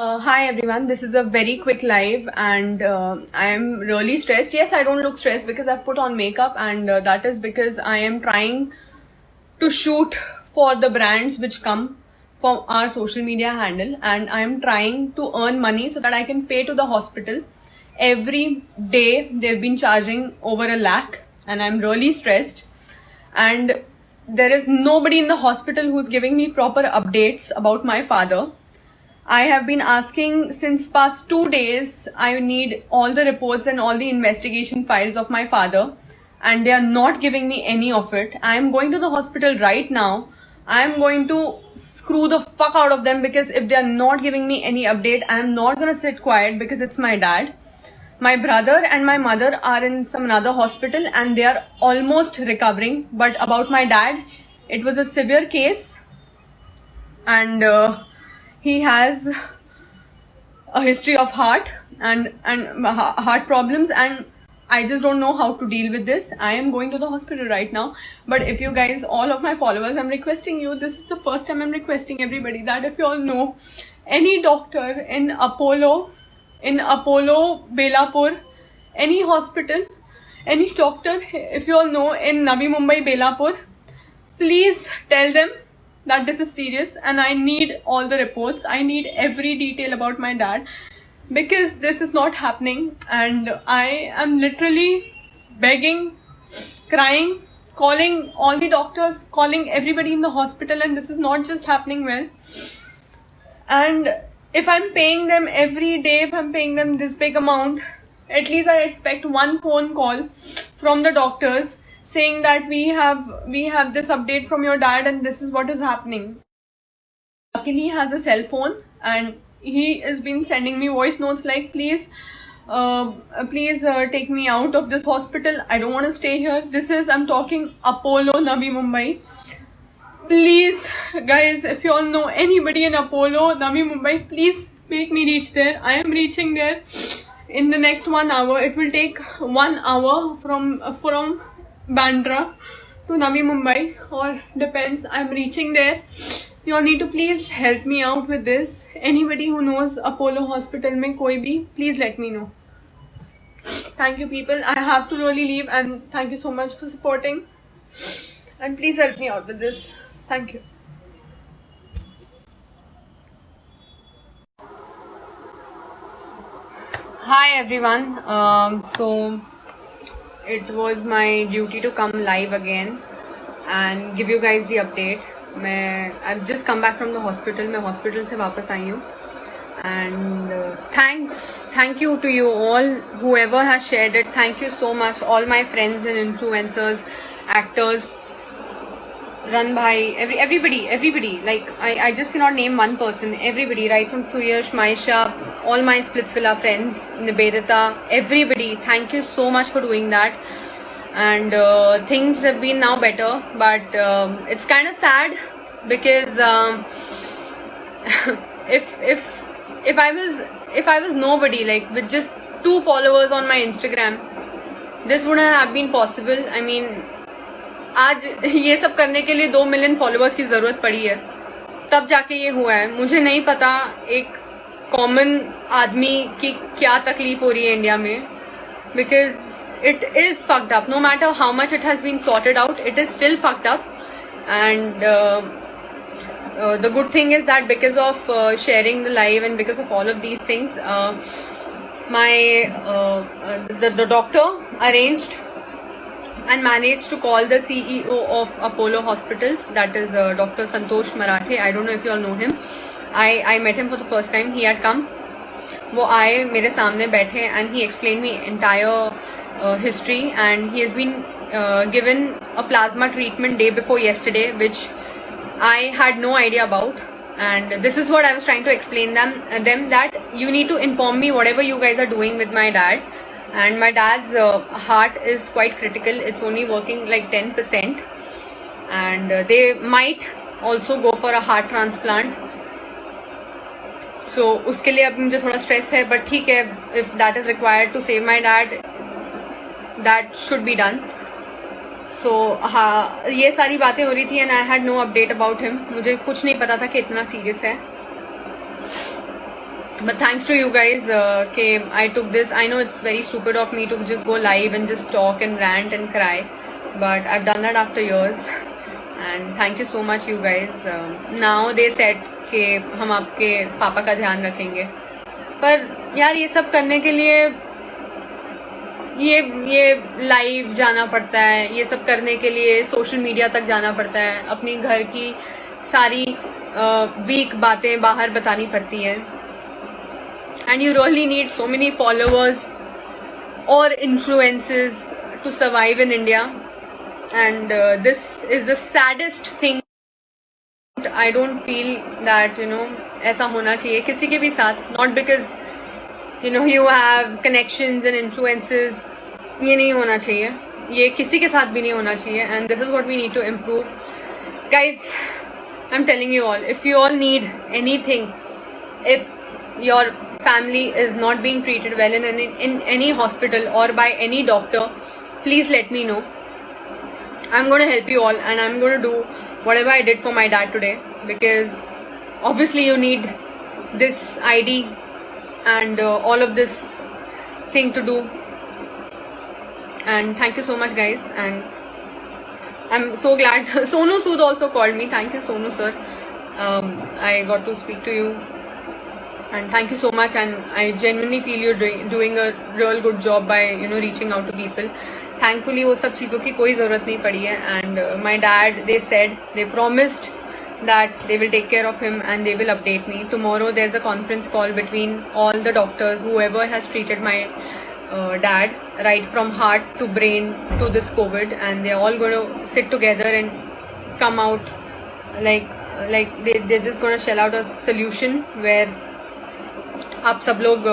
Hi everyone, this is a very quick live and I am really stressed. Yes, I don't look stressed because I've put on makeup and that is because I am trying to shoot for the brands which come from our social media handle, and I am trying to earn money so that I can pay to the hospital. Every day they've been charging over a lakh and I'm really stressed, and there is nobody in the hospital who's giving me proper updates about my father. I have been asking since past 2 days. I need all the reports and all the investigation files of my father, and they are not giving me any of it. I am going to the hospital right now. I am going to screw the fuck out of them, because if they are not giving me any update, I am not gonna sit quiet, because it's my dad. My brother and my mother are in some another hospital and they are almost recovering. But about my dad, it was a severe case, and he has a history of heart and heart problems, and I just don't know how to deal with this. I am going to the hospital right now, but if you guys, all of my followers, I'm requesting you, this is the first time I'm requesting everybody, that if you all know any doctor in Apollo Belapur, any hospital, any doctor, if you all know in Navi Mumbai Belapur, please tell them that this is serious and I need all the reports. I need every detail about my dad, because this is not happening, and I am literally begging, crying, calling all the doctors, calling everybody in the hospital, and this is not just happening well. And if I'm paying them every day, if I'm paying them this big amount, at least I expect one phone call from the doctors saying that we have this update from your dad and this is what is happening. Luckily he has a cell phone and he has been sending me voice notes like, please take me out of this hospital. I don't want to stay here. I'm talking Apollo Navi Mumbai. Please guys, if you all know anybody in Apollo Navi Mumbai, please make me reach there. I am reaching there in the next 1 hour. It will take 1 hour from Bandra to Navi Mumbai, or depends. I'm reaching there. You all need to please help me out with this. Anybody who knows Apollo Hospital mein koi bhi, please let me know. Thank you people. I have to really leave, and thank you so much for supporting, and please help me out with this. Thank you. Hi everyone. So it was my duty to come live again and give you guys the update. I've just come back from the hospital. मैं hospital से वापस आई हूँ, and thank you to you all, whoever has shared it. Thank you so much, all my friends and influencers, actors, Ran Bhai, everybody. Like I just cannot name one person. Everybody, right from Suyash, Maisha, all my Splitsvilla friends, Nivedita, everybody. Thank you so much for doing that. And things have been now better, but it's kind of sad, because if I was nobody, like with just 2 followers on my Instagram, this wouldn't have been possible. I mean, आज ये सब करने के लिए 2 million followers की जरूरत पड़ी है, तब जाके ये हुआ है. मुझे नहीं पता एक कॉमन आदमी की क्या तकलीफ हो रही है इंडिया में, because it is fucked up. No matter how much it has been sorted out, it is still fucked up. And the good thing is that because of sharing the live and because of all of these things, the doctor arranged and managed to call the CEO of Apollo Hospitals, that is Dr. Santosh Marathe. I don't know if you all know him. I met him for the first time. He had come. वो आए मेरे सामने बैठे and he explained me entire history, and he has been given a plasma treatment day before yesterday, which I had no idea about. And this is what I was trying to explain them that you need to inform me whatever you guys are doing with my dad. And my dad's heart is quite critical. It's only working like 10%, and they might also go for a heart transplant. So उसके लिए अब मुझे थोड़ा stress है, but ठीक है, if that is required to save my dad, that should be done. So हाँ, ये सारी बातें हो रही थी, and I had no update about him. मुझे कुछ नहीं पता था कि इतना serious है. But thanks to you guys, I took this. I know it's very stupid of me to just go live and just talk and rant and cry, but I've done that after years. And thank you so much, you guys. Now they said कि हम आपके पापा का ध्यान रखेंगे, पर यार ये सब करने के लिए ये लाइव जाना पड़ता है, ये सब करने के लिए सोशल मीडिया तक जाना पड़ता है, अपनी घर की सारी वीक बातें बाहर बतानी पड़ती हैं. And you really need so many followers or influencers to survive in India. And this is the saddest thing. I don't feel that, ऐसा होना चाहिए किसी के भी साथ. Not because, you have connections and influences. ये नहीं होना चाहिए. ये किसी के साथ भी नहीं होना चाहिए. And this is what we need to improve. Guys, I'm telling you all, if you all need anything, if your family is not being treated well in any hospital or by any doctor, please let me know. I'm going to help you all, and I'm going to do whatever I did for my dad today, because obviously you need this ID and all of this thing to do. And thank you so much, guys, and I'm so glad Sonu Sood also called me. Thank you, Sonu sir. I got to speak to you. And thank you so much, and I genuinely feel you're doing a real good job by reaching out to people. Thankfully वो सब चीज़ों की कोई ज़रूरत नहीं पड़ी है. And my dad, they promised that they will take care of him and they will update me. Tomorrow there's a conference call between all the doctors, whoever has treated my dad, right from heart to brain to this COVID, and they're all going to sit together and come out like they're just going to shell out a solution where आप सब लोग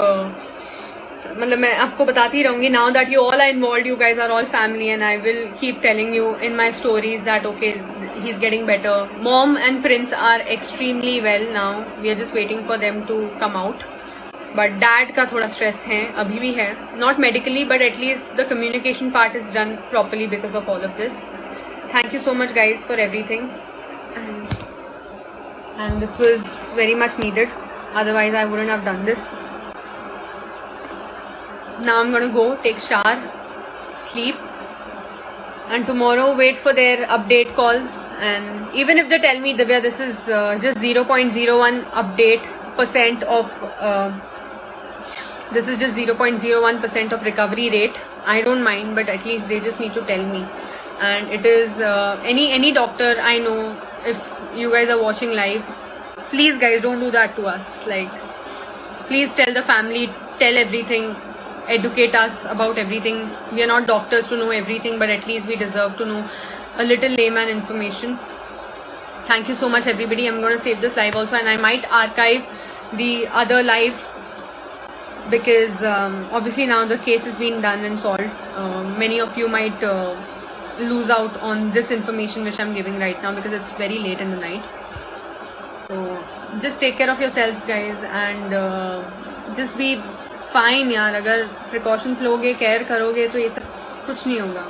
मतलब मैं आपको बताती रहूँगी. Now that you all are involved, you guys are all family, and I will keep telling you in my stories that okay, he's getting better. Mom and Prince are extremely well now. We are just waiting for them to come out. But dad का थोड़ा stress है, अभी भी है. Not medically, but at least the communication part is done properly because of all of this. Thank you so much, guys, for everything. And this was very much needed. Otherwise, I wouldn't have done this. Now I'm gonna go take shower, sleep, and tomorrow wait for their update calls. And even if they tell me, Divya, this is just 0.01 update% of this is just 0.01% of recovery rate, I don't mind, but at least they just need to tell me. And it is any doctor I know. If you guys are watching live, please guys, don't do that to us. Like, please tell the family, tell everything, educate us about everything. We are not doctors to know everything, but at least we deserve to know a little layman information. Thank you so much, everybody. I'm going to save this live also, and I might archive the other live, because obviously now the case has been done and solved. Many of you might lose out on this information which I'm giving right now, because it's very late in the night. So just take care of yourselves, guys, and just be fine यार. अगर precautions लोगे, care करोगे, तो ये सब कुछ नहीं होगा.